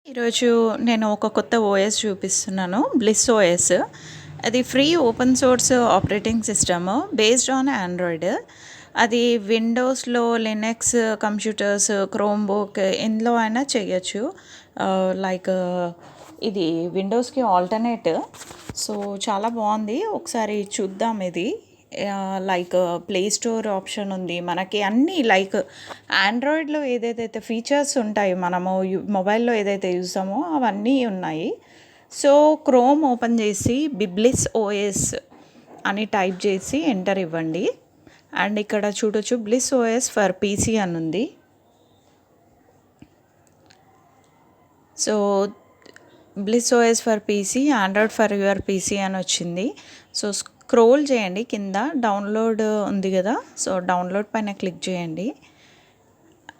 ఈరోజు నేను ఒక కొత్త ఓఎస్ చూపిస్తున్నాను. Bliss OS. అది free open source operating system based on Android. అది విండోస్లో, లినక్స్ కంప్యూటర్స్, క్రోమ్ బుక్ ఇందులో అయినా చేయొచ్చు. లైక్ ఇది విండోస్కి ఆల్టర్నేట్. సో చాలా బాగుంది. ఒకసారి చూద్దాం ఇది. లైక్ ప్లే స్టోర్ ఆప్షన్ ఉంది మనకి. అన్నీ లైక్ ఆండ్రాయిడ్లో ఏదైతే ఫీచర్స్ ఉంటాయి, మనము మొబైల్లో ఏదైతే చూసామో అవన్నీ ఉన్నాయి. సో క్రోమ్ ఓపెన్ చేసి బిబ్లిస్ ఓఎస్ అని టైప్ చేసి ఎంటర్ ఇవ్వండి. అండ్ ఇక్కడ చూడొచ్చు బ్లిస్ ఓఎస్ ఫర్ పీసీ అని ఉంది. So bliss OS for PC, Android for your PC అని వచ్చింది. సో స్క్రోల్ చేయండి, కింద డౌన్లోడ్ ఉంది కదా, సో డౌన్లోడ్ పైన క్లిక్ చేయండి.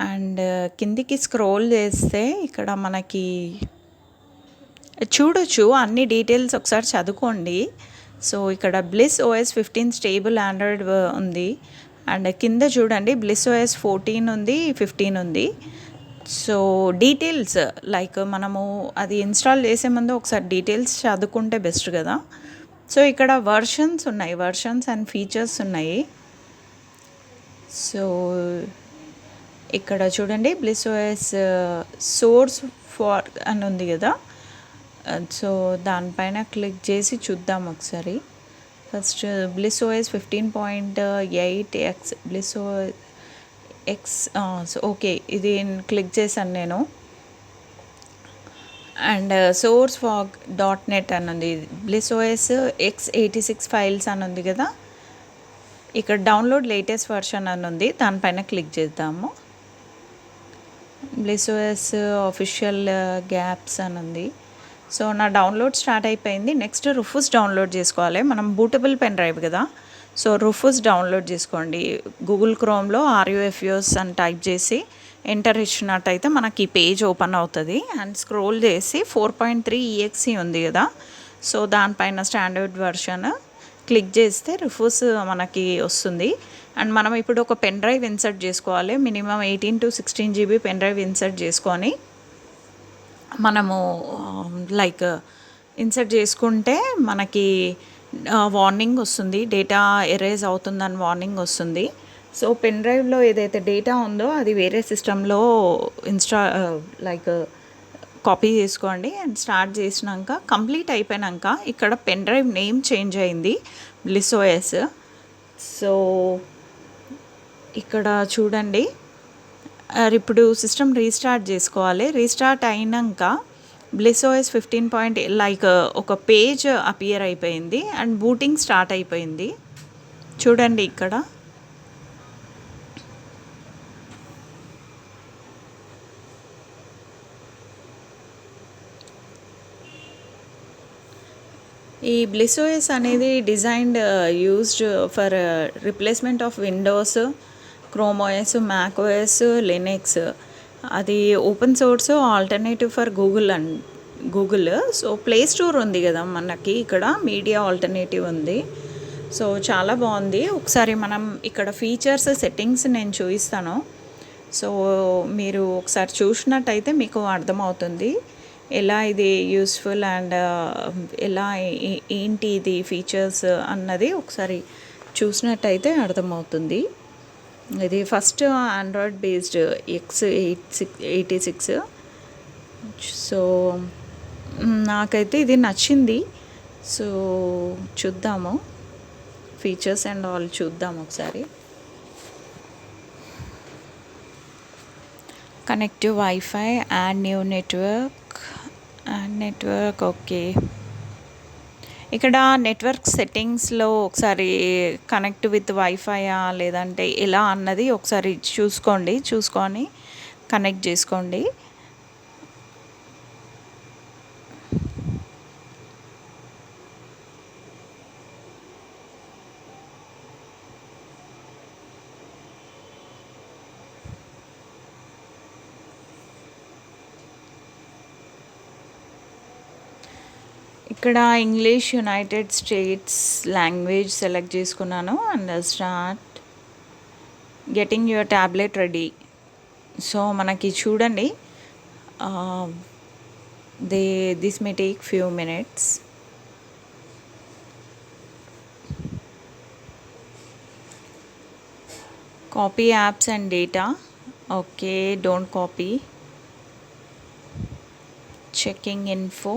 అండ్ కిందికి స్క్రోల్ చేస్తే ఇక్కడ మనకి చూడొచ్చు అన్ని డీటెయిల్స్, ఒకసారి చదువుకోండి. సో ఇక్కడ బ్లిస్ ఓఎస్ 15 స్టేబుల్ ఆండ్రాయిడ్ ఉంది. అండ్ కింద చూడండి బ్లిస్ ఓఎస్ 14 ఉంది, 15 ఉంది. సో డీటెయిల్స్ లైక్ మనము అది ఇన్స్టాల్ చేసే ముందు ఒకసారి డీటెయిల్స్ చదువుకుంటే బెస్ట్ కదా. సో ఇక్కడ వర్షన్స్ ఉన్నాయి, వర్షన్స్ అండ్ ఫీచర్స్ ఉన్నాయి. సో ఇక్కడ చూడండి బ్లిస్ ఓఎస్ సోర్స్ ఫార్ అని ఉంది కదా. సో దానిపైన క్లిక్ చేసి చూద్దాం ఒకసారి. First bliss OS 15.8x bliss X. Okay, ఇది క్లిక్ చేశాను నేను. అండ్ సోర్స్ ఫాగ్ .net అని ఉంది. బ్లిస్ ఓఎస్ x86 ఫైల్స్ అని ఉంది కదా. ఇక్కడ డౌన్లోడ్ లేటెస్ట్ వర్షన్ అని ఉంది, దానిపైన క్లిక్ చేద్దాము. బ్లిస్ ఓఎస్ ఆఫిషియల్ గ్యాప్స్ అని ఉంది. సో నా డౌన్లోడ్ స్టార్ట్ అయిపోయింది. నెక్స్ట్ రుఫూస్ డౌన్లోడ్ చేసుకోవాలి. మనం బూటబుల్ పెన్ డ్రైవ్ కదా, సో రుఫూస్ డౌన్లోడ్ చేసుకోండి. గూగుల్ క్రోమ్లో RUFUS అని టైప్ చేసి ఎంటర్ ఇచ్చినట్టయితే మనకి ఈ పేజ్ ఓపెన్ అవుతుంది. అండ్ స్క్రోల్ చేసి 4.3 EXE ఉంది కదా, సో దానిపైన స్టాండర్డ్ వర్షన్ క్లిక్ చేస్తే రుఫూస్ మనకి వస్తుంది. అండ్ మనం ఇప్పుడు ఒక పెన్ డ్రైవ్ ఇన్సర్ట్ చేసుకోవాలి. Minimum 18 to 16 GB pen drive insert చేసుకొని మనము లైక్ ఇన్సర్ట్ చేసుకుంటే మనకి వార్నింగ్ వస్తుంది, డేటా ఎరేజ్ అవుతుందని వార్నింగ్ వస్తుంది. సో పెన్ డ్రైవ్లో ఏదైతే డేటా ఉందో అది వేరే సిస్టంలో లైక్ కాపీ చేసుకోండి. అండ్ స్టార్ట్ చేసినాక కంప్లీట్ అయిపోయాక ఇక్కడ పెన్ డ్రైవ్ నేమ్ చేంజ్ అయింది, బ్లిస్ ఓఎస్. సో ఇక్కడ చూడండి, ఇప్పుడు సిస్టమ్ రీస్టార్ట్ చేసుకోవాలి. రీస్టార్ట్ అయినాక బ్లిస్ ఓఎస్ 15 లైక్ ఒక పేజ్ అపియర్ అయిపోయింది అండ్ బూటింగ్ స్టార్ట్ అయిపోయింది. చూడండి ఇక్కడ ఈ బ్లిస్ ఓఎస్ అనేది designed used for replacement of Windows, Chrome OS, Mac OS, Linux. అది open source alternative for Google. So play store ఉంది కదా మనకి, ఇక్కడ మీడియా ఆల్టర్నేటివ్ ఉంది. సో చాలా బాగుంది. ఒకసారి మనం ఇక్కడ ఫీచర్స్ సెట్టింగ్స్ నేను చూపిస్తాను. సో మీరు ఒకసారి చూసినట్టయితే మీకు అర్థమవుతుంది ఎలా ఇది యూస్ఫుల్ అండ్ ఎలా ఏంటి ఇది ఫీచర్స్ అన్నది ఒకసారి చూసినట్టయితే అర్థమవుతుంది. ఇది first Android based x86. So నాకైతే ఇది నచ్చింది. సో చూద్దాము ఫీచర్స్ అండ్ ఆల్ చూద్దాం ఒకసారి. Connect to wifi, add new network. Okay, ఇక్కడ నెట్వర్క్ సెట్టింగ్స్లో ఒకసారి కనెక్ట్ విత్ వైఫైయా లేదంటే ఎలా అన్నది ఒకసారి చూసుకొని కనెక్ట్ చేసుకోండి. ఇక్కడ English United States language select చేసుకున్నాను. And start getting your tablet ready. So మనకి చూడండి This may take few minutes. Copy apps and data. Okay, don't copy. Checking info.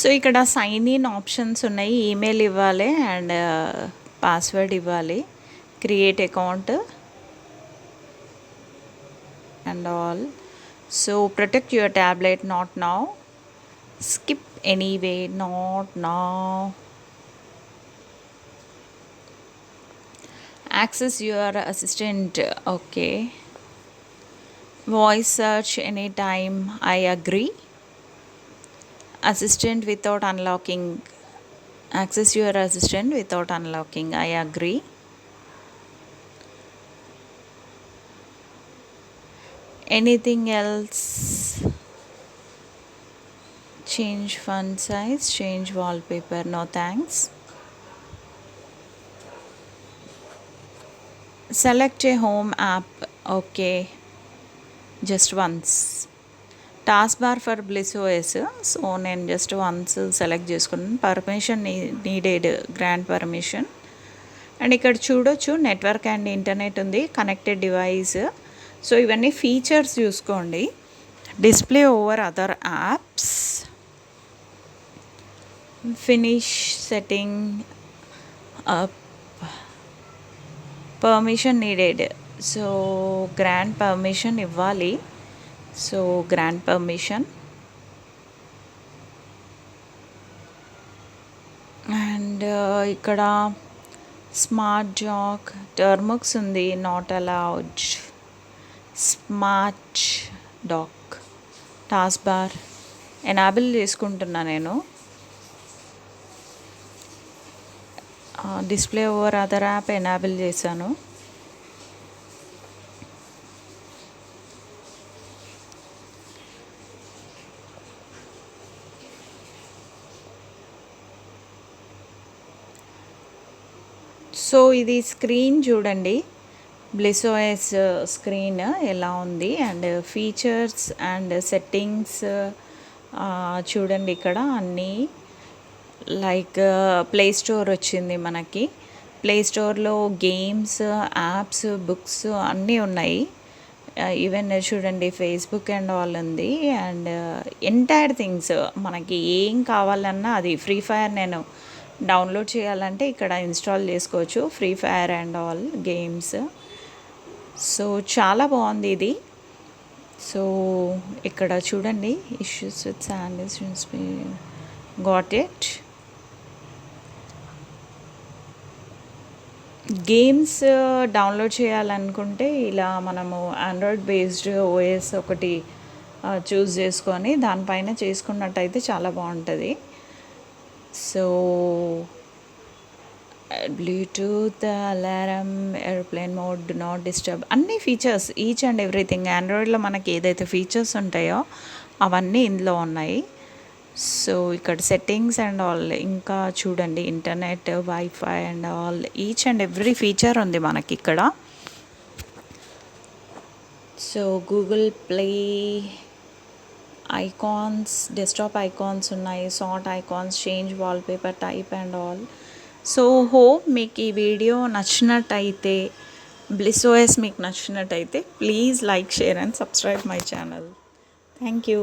So ఇక్కడ సైన్ ఇన్ ఆప్షన్స్ ఉన్నాయి. Email ఇవ్వాలి and password ఇవ్వాలి. Create account and all. So protect your tablet, not now. Skip anyway, not now. Access your assistant. Okay. Voice search anytime. I agree. Assistant without unlocking. Access your assistant without unlocking. I agree. Anything else? Change font size, change wallpaper. No thanks. Select a home app. Okay, just once. Taskbar for Bliss OS. So నేను just once select చేసుకున్నాను. Permission needed, grant permission. And ఇక్కడ చూడొచ్చు network and internet ఉంది, connected device. So ఇవన్నీ features చూసుకోండి. Display over other apps. Finish setting up. Permission needed. So grant permission ఇవ్వాలి. So grant permission. And ఇక్కడ smart jack, Termux ఉంది, not allowed. Smart dock, task bar enable చేసుకుంటున్నా నేను. Display over other app enable చేశాను. So ఇది screen చూడండి, Bliss OS screen ఎలా ఉంది. అండ్ ఫీచర్స్ అండ్ సెట్టింగ్స్ చూడండి. ఇక్కడ అన్నీ లైక్ ప్లే స్టోర్ వచ్చింది మనకి. ప్లే స్టోర్లో గేమ్స్, యాప్స్, బుక్స్ అన్నీ ఉన్నాయి. ఈవెన్ చూడండి ఫేస్బుక్ అండ్ ఆల్ ఉంది. అండ్ ఎంటైర్ థింగ్స్ మనకి ఏం కావాలన్నా అది. ఫ్రీ ఫైర్ నేను డౌన్లోడ్ చేయాలంటే ఇక్కడ ఇన్స్టాల్ చేసుకోవచ్చు, free fire and all games. So చాలా బాగుంది ఇది. సో ఇక్కడ చూడండి, issues with sandwich, got it. Games download చేయాలనుకుంటే ఇలా మనము ఆండ్రాయిడ్ బేస్డ్ ఓఎస్ ఒకటి చూస్ చేసుకొని దానిపైన చేసుకున్నట్టయితే చాలా బాగుంటుంది. So Bluetooth, alarm, airplane mode, do not disturb, అన్ని ఫీచర్స్ ఈచ్ అండ్ ఎవ్రీథింగ్. ఆండ్రాయిడ్లో మనకి ఏదైతే ఫీచర్స్ ఉంటాయో అవన్నీ ఇందులో ఉన్నాయి. సో ఇక్కడ సెట్టింగ్స్ అండ్ ఆల్. ఇంకా చూడండి internet, wifi and all, each and every feature ఉంది మనకి ఇక్కడ. So Google Play icons, desktop icons ఉన్నాయి, sort icons, change wallpaper, type and all. So hope మీకు ఈ వీడియో నచ్చినట్టయితే, బ్లిస్ ఓఎస్ మీకు నచ్చినట్టయితే please like, share and subscribe my channel. Thank you.